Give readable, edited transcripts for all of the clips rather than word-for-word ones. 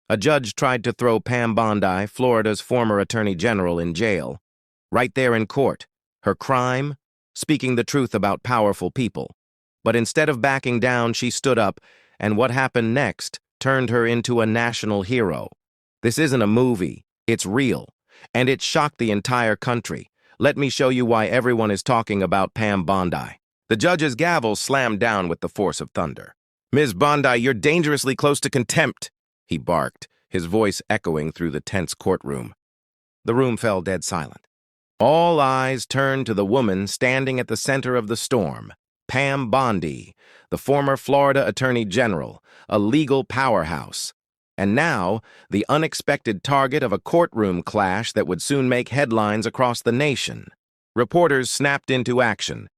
A judge tried to throw Pam Bondi, Florida's former attorney general, in jail. Right there in court. Her crime? Speaking the truth about powerful people. But instead of backing down, she stood up, and what happened next turned her into a national hero. This isn't a movie. It's real. And it shocked the entire country. Let me show you why everyone is talking about Pam Bondi. The judge's gavel slammed down with the force of thunder. "Ms. Bondi, you're dangerously close to contempt," he barked, his voice echoing through the tense courtroom. The room fell dead silent. All eyes turned to the woman standing at the center of the storm, Pam Bondi, the former Florida Attorney General, a legal powerhouse. And now, the unexpected target of a courtroom clash that would soon make headlines across the nation. Reporters snapped into action.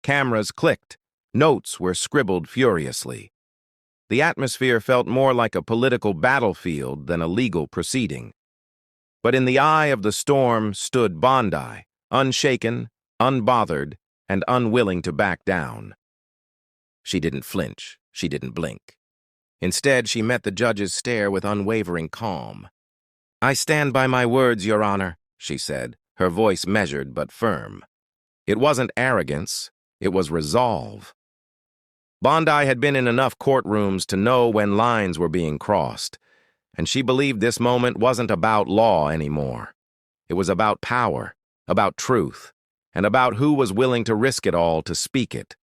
Cameras clicked. Notes were scribbled furiously. The atmosphere felt more like a political battlefield than a legal proceeding. But in the eye of the storm stood Bondi, unshaken, unbothered, and unwilling to back down. She didn't flinch. She didn't blink. Instead, she met the judge's stare with unwavering calm. "I stand by my words, Your Honor," she said, her voice measured but firm. It wasn't arrogance. It was resolve. Bondi had been in enough courtrooms to know when lines were being crossed, and she believed this moment wasn't about law anymore. It was about power, about truth, and about who was willing to risk it all to speak it.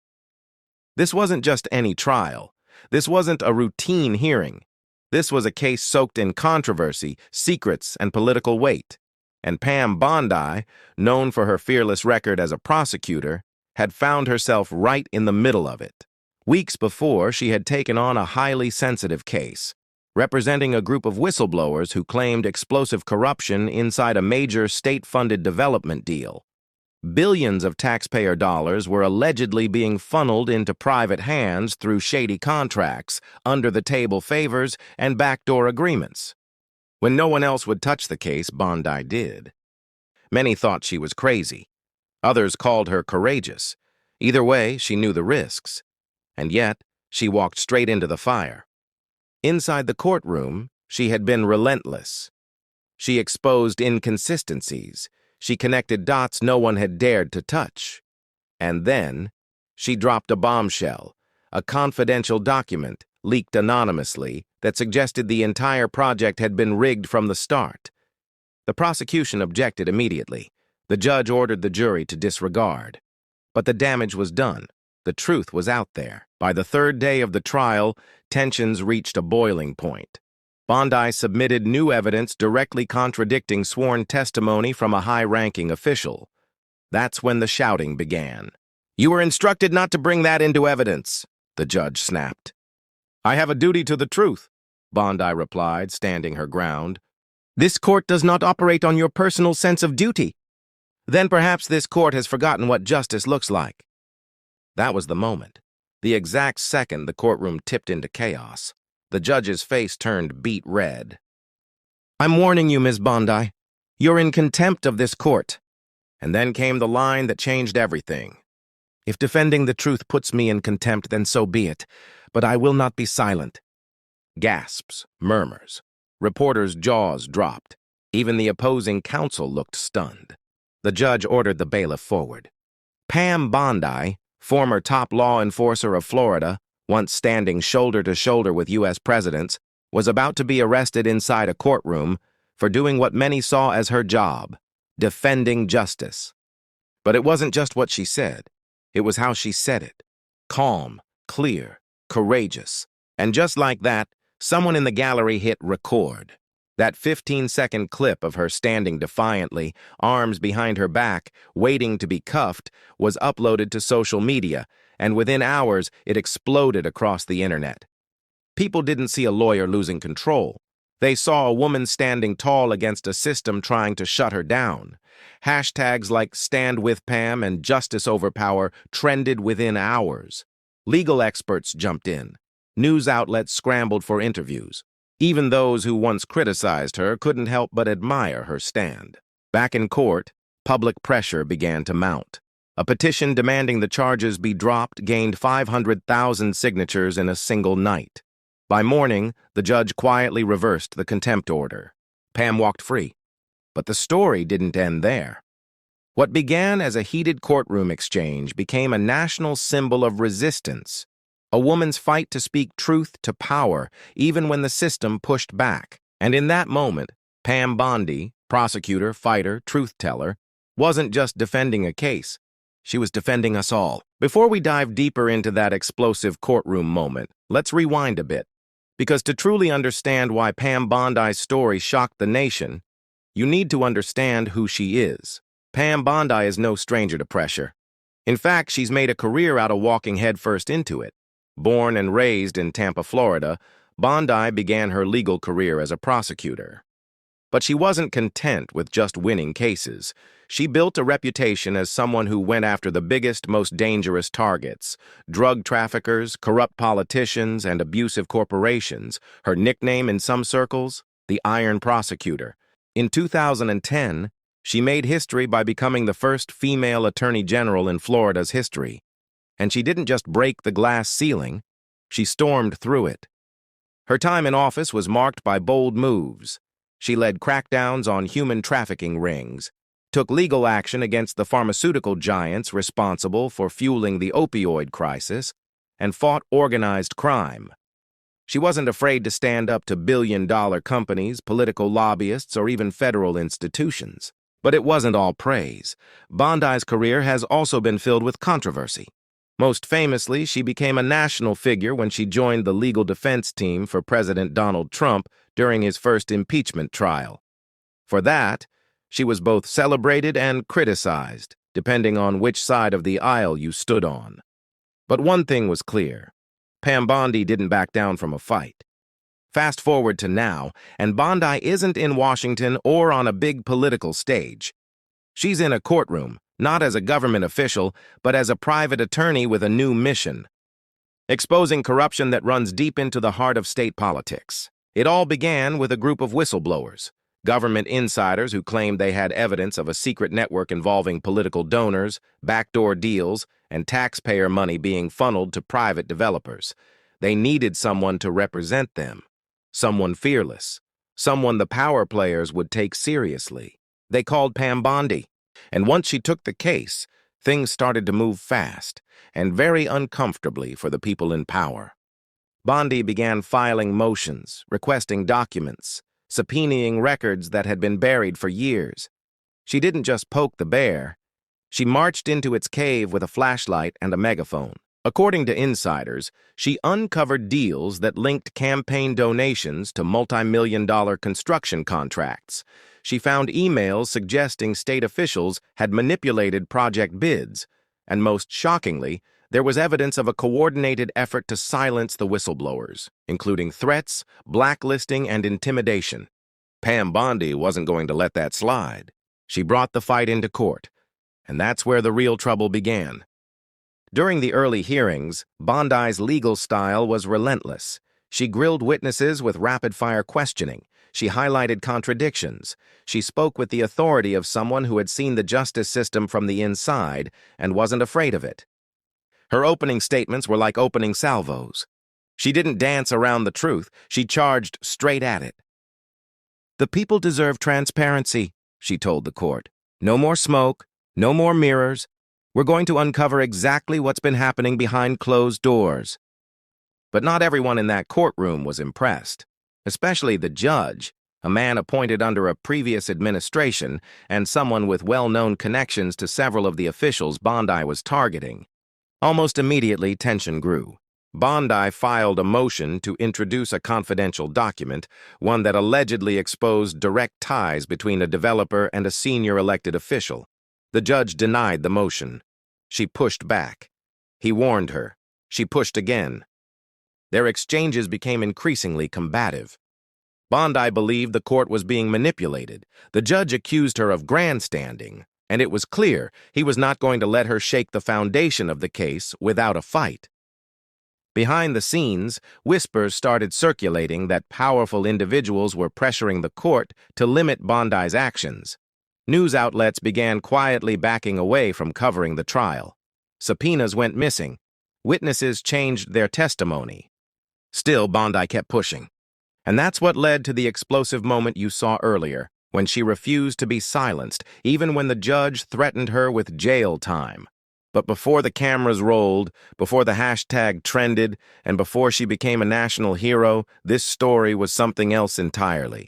This wasn't just any trial. This wasn't a routine hearing. This was a case soaked in controversy, secrets, and political weight. And Pam Bondi, known for her fearless record as a prosecutor, had found herself right in the middle of it. Weeks before, she had taken on a highly sensitive case, representing a group of whistleblowers who claimed explosive corruption inside a major state-funded development deal. Billions of taxpayer dollars were allegedly being funneled into private hands through shady contracts, under-the-table favors, and backdoor agreements. When no one else would touch the case, Bondi did. Many thought she was crazy. Others called her courageous. Either way, she knew the risks. And yet, she walked straight into the fire. Inside the courtroom, she had been relentless. She exposed inconsistencies. She connected dots no one had dared to touch. And then, she dropped a bombshell, a confidential document leaked anonymously that suggested the entire project had been rigged from the start. The prosecution objected immediately. The judge ordered the jury to disregard. But the damage was done. The truth was out there. By the third day of the trial, tensions reached a boiling point. Bondi submitted new evidence directly contradicting sworn testimony from a high-ranking official. That's when the shouting began. "You were instructed not to bring that into evidence," the judge snapped. "I have a duty to the truth," Bondi replied, standing her ground. "This court does not operate on your personal sense of duty." "Then perhaps this court has forgotten what justice looks like." That was the moment. The exact second the courtroom tipped into chaos. The judge's face turned beet red. "I'm warning you, Ms. Bondi. You're in contempt of this court." And then came the line that changed everything. "If defending the truth puts me in contempt, then so be it. But I will not be silent." Gasps, murmurs. Reporters' jaws dropped. Even the opposing counsel looked stunned. The judge ordered the bailiff forward. Pam Bondi, former top law enforcer of Florida, once standing shoulder to shoulder with U.S. presidents, was about to be arrested inside a courtroom for doing what many saw as her job, defending justice. But it wasn't just what she said. It was how she said it. Calm, clear, courageous. And just like that, someone in the gallery hit record. That 15-second clip of her standing defiantly, arms behind her back, waiting to be cuffed, was uploaded to social media, and within hours, it exploded across the internet. People didn't see a lawyer losing control. They saw a woman standing tall against a system trying to shut her down. Hashtags like "Stand with Pam" and "Justice over Power" trended within hours. Legal experts jumped in. News outlets scrambled for interviews. Even those who once criticized her couldn't help but admire her stand. Back in court, public pressure began to mount. A petition demanding the charges be dropped gained 500,000 signatures in a single night. By morning, the judge quietly reversed the contempt order. Pam walked free. But the story didn't end there. What began as a heated courtroom exchange became a national symbol of resistance, a woman's fight to speak truth to power, even when the system pushed back. And in that moment, Pam Bondi, prosecutor, fighter, truth-teller, wasn't just defending a case. She was defending us all. Before we dive deeper into that explosive courtroom moment, let's rewind a bit. Because to truly understand why Pam Bondi's story shocked the nation, you need to understand who she is. Pam Bondi is no stranger to pressure. In fact, she's made a career out of walking headfirst into it. Born and raised in Tampa, Florida, Bondi began her legal career as a prosecutor. But she wasn't content with just winning cases. She built a reputation as someone who went after the biggest, most dangerous targets: drug traffickers, corrupt politicians, and abusive corporations. Her nickname in some circles, the Iron Prosecutor. In 2010, she made history by becoming the first female attorney general in Florida's history. And she didn't just break the glass ceiling, she stormed through it. Her time in office was marked by bold moves. She led crackdowns on human trafficking rings, took legal action against the pharmaceutical giants responsible for fueling the opioid crisis, and fought organized crime. She wasn't afraid to stand up to billion-dollar companies, political lobbyists, or even federal institutions. But it wasn't all praise. Bondi's career has also been filled with controversy. Most famously, she became a national figure when she joined the legal defense team for President Donald Trump during his first impeachment trial. For that, she was both celebrated and criticized, depending on which side of the aisle you stood on. But one thing was clear: Pam Bondi didn't back down from a fight. Fast forward to now, and Bondi isn't in Washington or on a big political stage. She's in a courtroom, not as a government official, but as a private attorney with a new mission: exposing corruption that runs deep into the heart of state politics. It all began with a group of whistleblowers, government insiders who claimed they had evidence of a secret network involving political donors, backdoor deals, and taxpayer money being funneled to private developers. They needed someone to represent them, someone fearless, someone the power players would take seriously. They called Pam Bondi, and once she took the case, things started to move fast, and very uncomfortably for the people in power. Bondi began filing motions, requesting documents, subpoenaing records that had been buried for years. She didn't just poke the bear. She marched into its cave with a flashlight and a megaphone. According to insiders, she uncovered deals that linked campaign donations to multi-million-dollar construction contracts. She found emails suggesting state officials had manipulated project bids, and most shockingly, there was evidence of a coordinated effort to silence the whistleblowers, including threats, blacklisting, and intimidation. Pam Bondi wasn't going to let that slide. She brought the fight into court, and that's where the real trouble began. During the early hearings, Bondi's legal style was relentless. She grilled witnesses with rapid-fire questioning. She highlighted contradictions. She spoke with the authority of someone who had seen the justice system from the inside and wasn't afraid of it. Her opening statements were like opening salvos. She didn't dance around the truth. She charged straight at it. "The people deserve transparency," she told the court. "No more smoke, no more mirrors. We're going to uncover exactly what's been happening behind closed doors." But not everyone in that courtroom was impressed, especially the judge, a man appointed under a previous administration and someone with well-known connections to several of the officials Bondi was targeting. Almost immediately, tension grew. Bondi filed a motion to introduce a confidential document, one that allegedly exposed direct ties between a developer and a senior elected official. The judge denied the motion. She pushed back. He warned her. She pushed again. Their exchanges became increasingly combative. Bondi believed the court was being manipulated. The judge accused her of grandstanding, and it was clear he was not going to let her shake the foundation of the case without a fight. Behind the scenes, whispers started circulating that powerful individuals were pressuring the court to limit Bondi's actions. News outlets began quietly backing away from covering the trial. Subpoenas went missing. Witnesses changed their testimony. Still, Bondi kept pushing. And that's what led to the explosive moment you saw earlier, when she refused to be silenced, even when the judge threatened her with jail time. But before the cameras rolled, before the hashtag trended, and before she became a national hero, this story was something else entirely.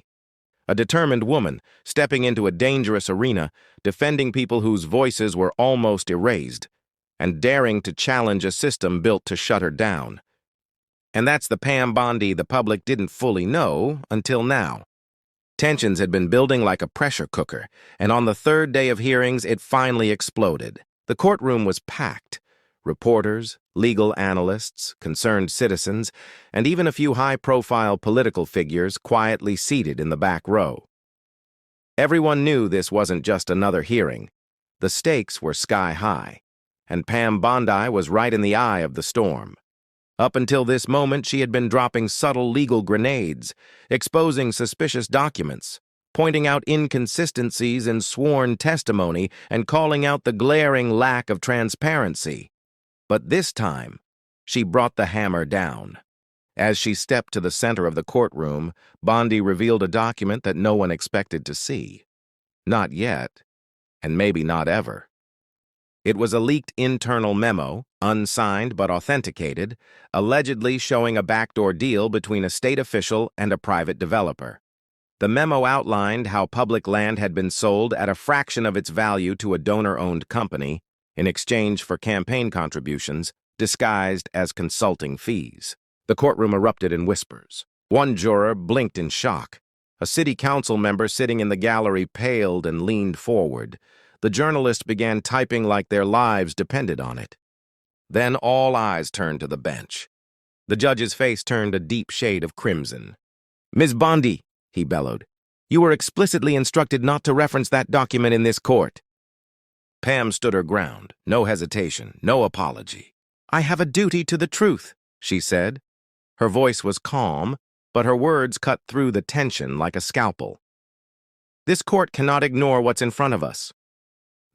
A determined woman, stepping into a dangerous arena, defending people whose voices were almost erased, and daring to challenge a system built to shut her down. And that's the Pam Bondi the public didn't fully know until now. Tensions had been building like a pressure cooker, and on the third day of hearings, it finally exploded. The courtroom was packed. Reporters, legal analysts, concerned citizens, and even a few high-profile political figures quietly seated in the back row. Everyone knew this wasn't just another hearing. The stakes were sky-high, and Pam Bondi was right in the eye of the storm. Up until this moment, she had been dropping subtle legal grenades, exposing suspicious documents, pointing out inconsistencies in sworn testimony, and calling out the glaring lack of transparency. But this time, she brought the hammer down. As she stepped to the center of the courtroom, Bondi revealed a document that no one expected to see. Not yet, and maybe not ever. It was a leaked internal memo, unsigned but authenticated, allegedly showing a backdoor deal between a state official and a private developer. The memo outlined how public land had been sold at a fraction of its value to a donor-owned company in exchange for campaign contributions disguised as consulting fees. The courtroom erupted in whispers. One juror blinked in shock. A city council member sitting in the gallery paled and leaned forward. The journalist began typing like their lives depended on it. Then all eyes turned to the bench. The judge's face turned a deep shade of crimson. "Ms. Bondi," he bellowed, "you were explicitly instructed not to reference that document in this court." Pam stood her ground, no hesitation, no apology. "I have a duty to the truth," she said. Her voice was calm, but her words cut through the tension like a scalpel. "This court cannot ignore what's in front of us."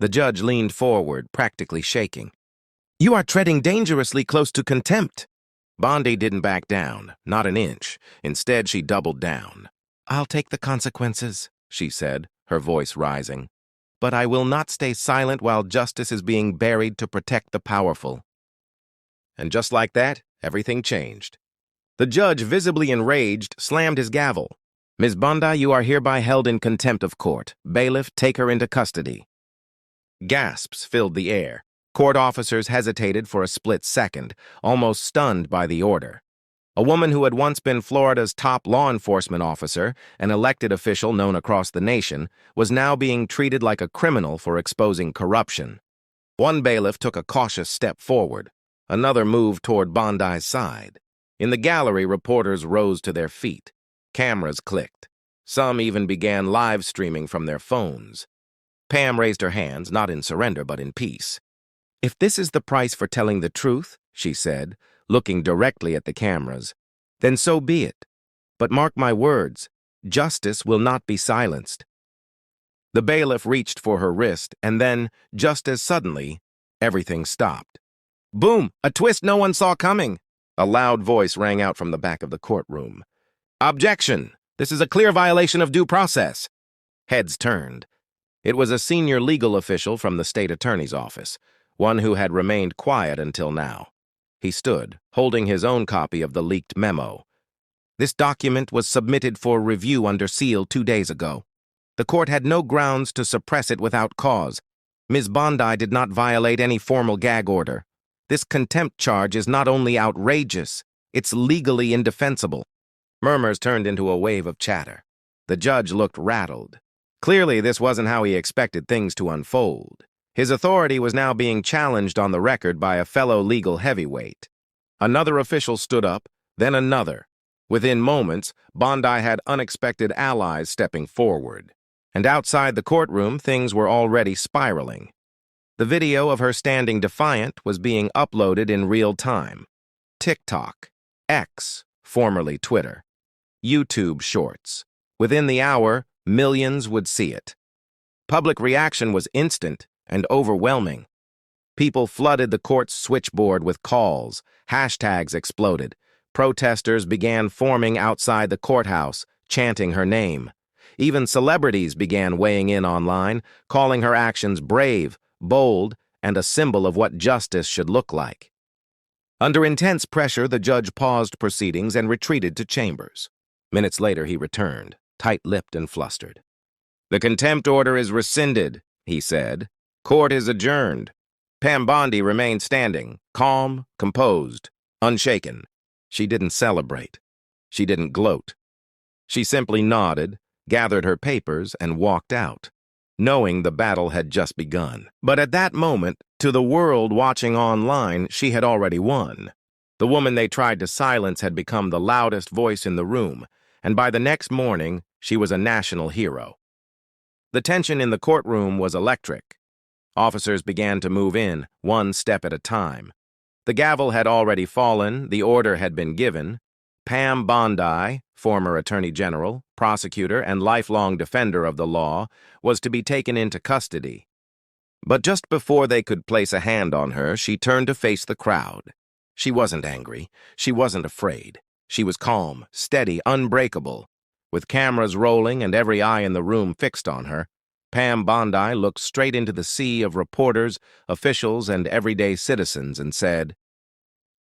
The judge leaned forward, practically shaking. "You are treading dangerously close to contempt." Bondi didn't back down, not an inch. Instead, she doubled down. "I'll take the consequences," she said, her voice rising. "But I will not stay silent while justice is being buried to protect the powerful." And just like that, everything changed. The judge, visibly enraged, slammed his gavel. "Ms. Bondi, you are hereby held in contempt of court. Bailiff, take her into custody." Gasps filled the air. Court officers hesitated for a split second, almost stunned by the order. A woman who had once been Florida's top law enforcement officer, an elected official known across the nation, was now being treated like a criminal for exposing corruption. One bailiff took a cautious step forward. Another moved toward Bondi's side. In the gallery, reporters rose to their feet. Cameras clicked. Some even began live streaming from their phones. Pam raised her hands, not in surrender, but in peace. "If this is the price for telling the truth," she said, looking directly at the cameras, "then so be it. But mark my words, justice will not be silenced." The bailiff reached for her wrist, and then, just as suddenly, everything stopped. Boom! A twist no one saw coming. A loud voice rang out from the back of the courtroom. "Objection! This is a clear violation of due process." Heads turned. It was a senior legal official from the state attorney's office, one who had remained quiet until now. He stood, holding his own copy of the leaked memo. "This document was submitted for review under seal 2 days ago. The court had no grounds to suppress it without cause. Ms. Bondi did not violate any formal gag order. This contempt charge is not only outrageous, it's legally indefensible." Murmurs turned into a wave of chatter. The judge looked rattled. Clearly, this wasn't how he expected things to unfold. His authority was now being challenged on the record by a fellow legal heavyweight. Another official stood up, then another. Within moments, Bondi had unexpected allies stepping forward. And outside the courtroom, things were already spiraling. The video of her standing defiant was being uploaded in real time. TikTok, X, formerly Twitter, YouTube Shorts. Within the hour, millions would see it. Public reaction was instant and overwhelming. People flooded the court's switchboard with calls. Hashtags exploded. protesters began forming outside the courthouse, chanting her name. Even celebrities began weighing in online, calling her actions brave, bold, and a symbol of what justice should look like. Under intense pressure, the judge paused proceedings and retreated to chambers. Minutes later, he returned, tight-lipped and flustered. "The contempt order is rescinded," he said. "Court is adjourned." Pam Bondi remained standing, calm, composed, unshaken. She didn't celebrate. She didn't gloat. She simply nodded, gathered her papers, and walked out, knowing the battle had just begun. But at that moment, to the world watching online, she had already won. The woman they tried to silence had become the loudest voice in the room, and by the next morning, she was a national hero. The tension in the courtroom was electric. Officers began to move in, one step at a time. The gavel had already fallen, the order had been given. Pam Bondi, former Attorney General, prosecutor, and lifelong defender of the law, was to be taken into custody. But just before they could place a hand on her, she turned to face the crowd. She wasn't angry. She wasn't afraid. She was calm, steady, unbreakable. With cameras rolling and every eye in the room fixed on her, Pam Bondi looked straight into the sea of reporters, officials, and everyday citizens and said,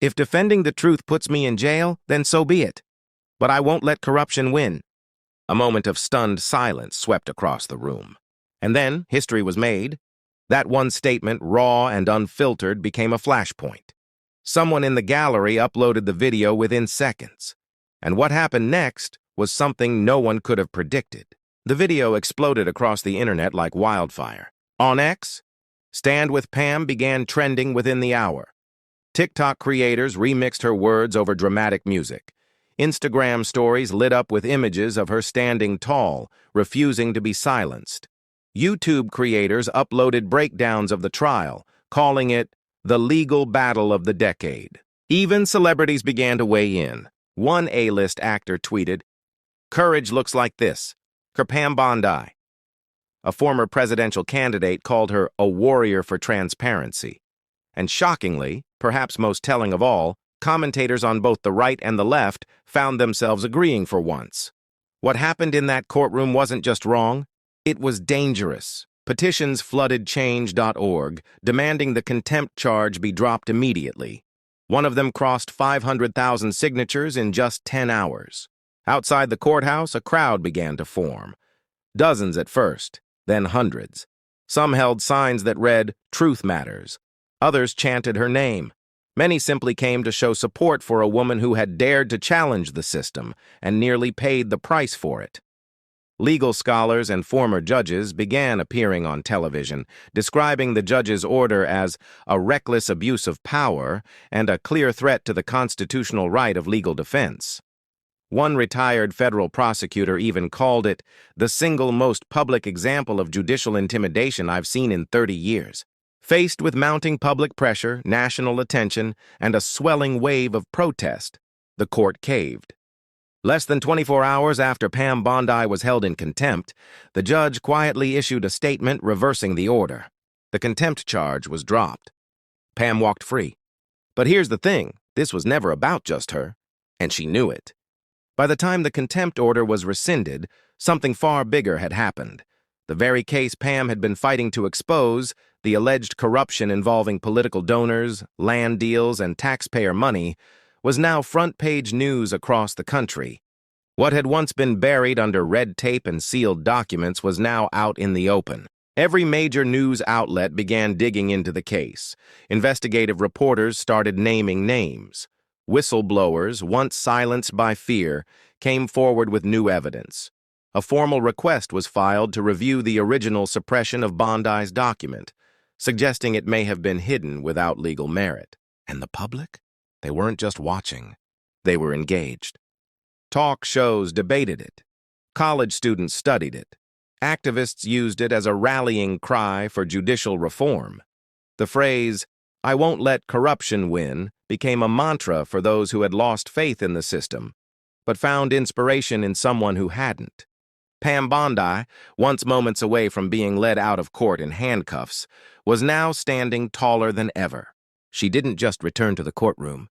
"If defending the truth puts me in jail, then so be it. But I won't let corruption win." A moment of stunned silence swept across the room. And then history was made. That one statement, raw and unfiltered, became a flashpoint. Someone in the gallery uploaded the video within seconds. And what happened next was something no one could have predicted. The video exploded across the internet like wildfire. On X, "Stand with Pam" began trending within the hour. TikTok creators remixed her words over dramatic music. Instagram stories lit up with images of her standing tall, refusing to be silenced. YouTube creators uploaded breakdowns of the trial, calling it the legal battle of the decade. Even celebrities began to weigh in. One A-list actor tweeted, "Courage looks like this. Pam Bondi." A former presidential candidate called her a warrior for transparency. And shockingly, perhaps most telling of all, commentators on both the right and the left found themselves agreeing for once. What happened in that courtroom wasn't just wrong, it was dangerous. Petitions flooded change.org, demanding the contempt charge be dropped immediately. One of them crossed 500,000 signatures in just 10 hours. Outside the courthouse, a crowd began to form. Dozens at first, then hundreds. Some held signs that read, "Truth Matters." Others chanted her name. Many simply came to show support for a woman who had dared to challenge the system and nearly paid the price for it. Legal scholars and former judges began appearing on television, describing the judge's order as a reckless abuse of power and a clear threat to the constitutional right of legal defense. One retired federal prosecutor even called it the single most public example of judicial intimidation I've seen in 30 years. Faced with mounting public pressure, national attention, and a swelling wave of protest, the court caved. Less than 24 hours after Pam Bondi was held in contempt, the judge quietly issued a statement reversing the order. The contempt charge was dropped. Pam walked free. But here's the thing, this was never about just her, and she knew it. By the time the contempt order was rescinded, something far bigger had happened. The very case Pam had been fighting to expose, the alleged corruption involving political donors, land deals, and taxpayer money, was now front-page news across the country. What had once been buried under red tape and sealed documents was now out in the open. Every major news outlet began digging into the case. Investigative reporters started naming names. Whistleblowers, once silenced by fear, came forward with new evidence. A formal request was filed to review the original suppression of Bondi's document, suggesting it may have been hidden without legal merit. And the public? They weren't just watching. They were engaged. Talk shows debated it. College students studied it. Activists used it as a rallying cry for judicial reform. The phrase, "I won't let corruption win," became a mantra for those who had lost faith in the system, but found inspiration in someone who hadn't. Pam Bondi, once moments away from being led out of court in handcuffs, was now standing taller than ever. She didn't just return to the courtroom.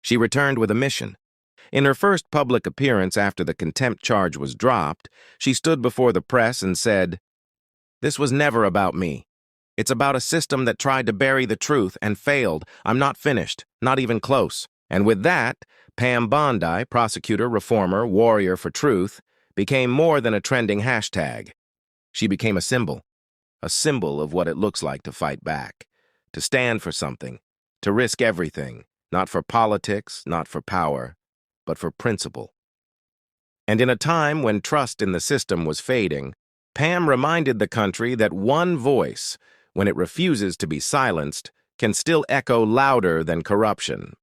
She returned with a mission, In her first public appearance after the contempt charge was dropped, she stood before the press and said, "This was never about me. It's about a system that tried to bury the truth and failed. I'm not finished, not even close." And with that, Pam Bondi, prosecutor, reformer, warrior for truth, became more than a trending hashtag. She became a symbol of what it looks like to fight back, to stand for something, to risk everything, not for politics, not for power, but for principle. And in a time when trust in the system was fading, Pam reminded the country that one voice, when it refuses to be silenced, can still echo louder than corruption.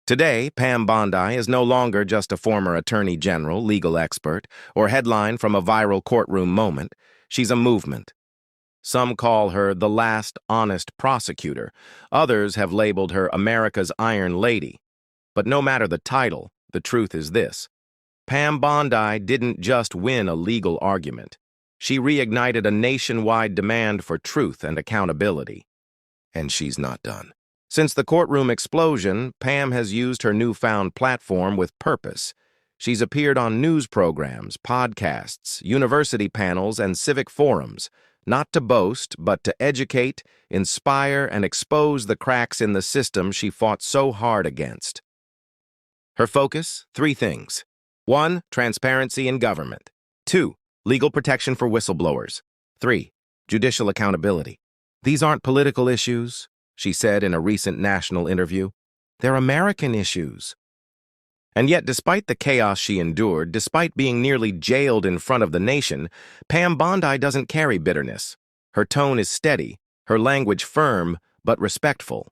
Today, Pam Bondi is no longer just a former attorney general, legal expert, or headline from a viral courtroom moment. She's a movement. Some call her the last honest prosecutor. Others have labeled her America's Iron Lady. But no matter the title, the truth is this: Pam Bondi didn't just win a legal argument. She reignited a nationwide demand for truth and accountability. And she's not done. Since the courtroom explosion, Pam has used her newfound platform with purpose. She's appeared on news programs, podcasts, university panels, and civic forums, not to boast, but to educate, inspire, and expose the cracks in the system she fought so hard against. Her focus? 3 things. 1. Transparency in government. 2. Legal protection for whistleblowers. 3. Judicial accountability. "These aren't political issues," she said in a recent national interview. "They're American issues." And yet, despite the chaos she endured, despite being nearly jailed in front of the nation, Pam Bondi doesn't carry bitterness. Her tone is steady, her language firm, but respectful.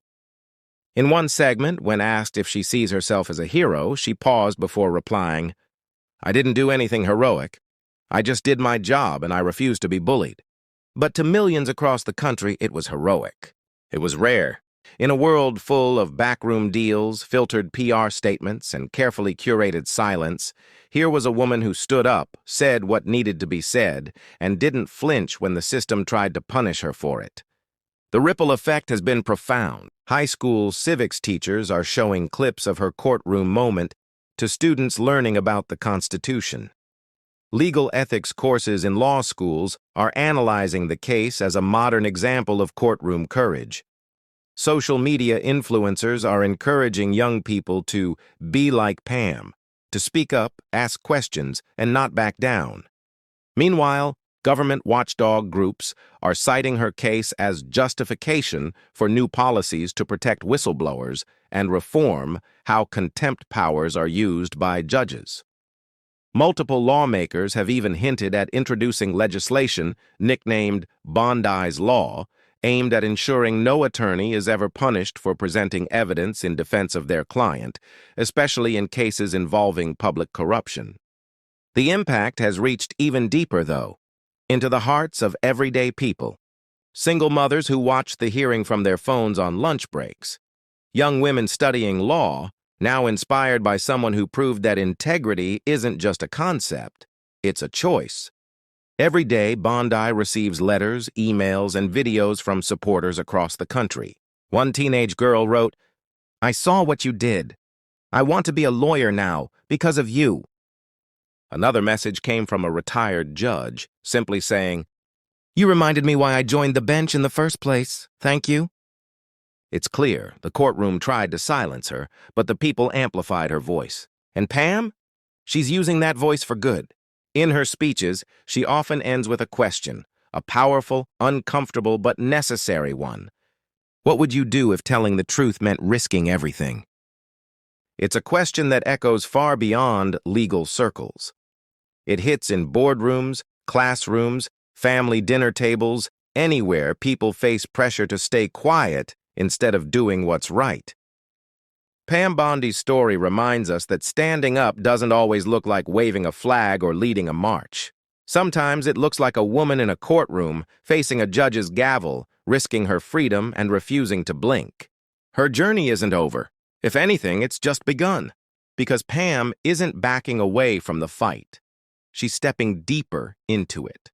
In one segment, when asked if she sees herself as a hero, she paused before replying, "I didn't do anything heroic. I just did my job and I refused to be bullied." But to millions across the country, it was heroic. It was rare. In a world full of backroom deals, filtered PR statements, and carefully curated silence, here was a woman who stood up, said what needed to be said, and didn't flinch when the system tried to punish her for it. The ripple effect has been profound. High school civics teachers are showing clips of her courtroom moment to students learning about the Constitution. Legal ethics courses in law schools are analyzing the case as a modern example of courtroom courage. Social media influencers are encouraging young people to be like Pam, to speak up, ask questions, and not back down. Meanwhile, government watchdog groups are citing her case as justification for new policies to protect whistleblowers and reform how contempt powers are used by judges. Multiple lawmakers have even hinted at introducing legislation nicknamed Bondi's Law, aimed at ensuring no attorney is ever punished for presenting evidence in defense of their client, especially in cases involving public corruption. The impact has reached even deeper, though, into the hearts of everyday people. Single mothers who watched the hearing from their phones on lunch breaks. Young women studying law, now inspired by someone who proved that integrity isn't just a concept, it's a choice. Every day, Bondi receives letters, emails, and videos from supporters across the country. One teenage girl wrote, "I saw what you did. I want to be a lawyer now because of you." Another message came from a retired judge, simply saying, "You reminded me why I joined the bench in the first place. Thank you." It's clear the courtroom tried to silence her, but the people amplified her voice. And Pam? She's using that voice for good. In her speeches, she often ends with a question, a powerful, uncomfortable, but necessary one. What would you do if telling the truth meant risking everything? It's a question that echoes far beyond legal circles. It hits in boardrooms, classrooms, family dinner tables, anywhere people face pressure to stay quiet instead of doing what's right. Pam Bondi's story reminds us that standing up doesn't always look like waving a flag or leading a march. Sometimes it looks like a woman in a courtroom facing a judge's gavel, risking her freedom and refusing to blink. Her journey isn't over. If anything, it's just begun. Because Pam isn't backing away from the fight. She's stepping deeper into it.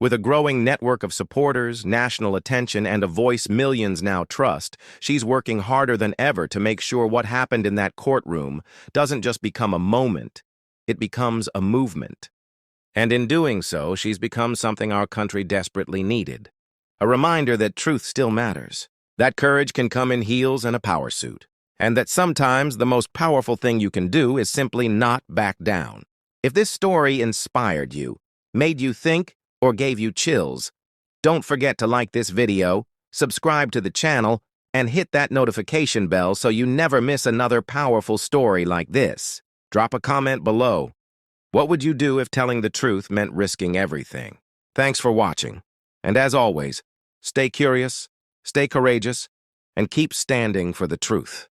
With a growing network of supporters, national attention, and a voice millions now trust, she's working harder than ever to make sure what happened in that courtroom doesn't just become a moment, it becomes a movement. And in doing so, she's become something our country desperately needed. A reminder that truth still matters, that courage can come in heels and a power suit, and that sometimes the most powerful thing you can do is simply not back down. If this story inspired you, made you think, or gave you chills, don't forget to like this video, subscribe to the channel, and hit that notification bell so you never miss another powerful story like this. Drop a comment below. What would you do if telling the truth meant risking everything? Thanks for watching. And as always, stay curious, stay courageous, and keep standing for the truth.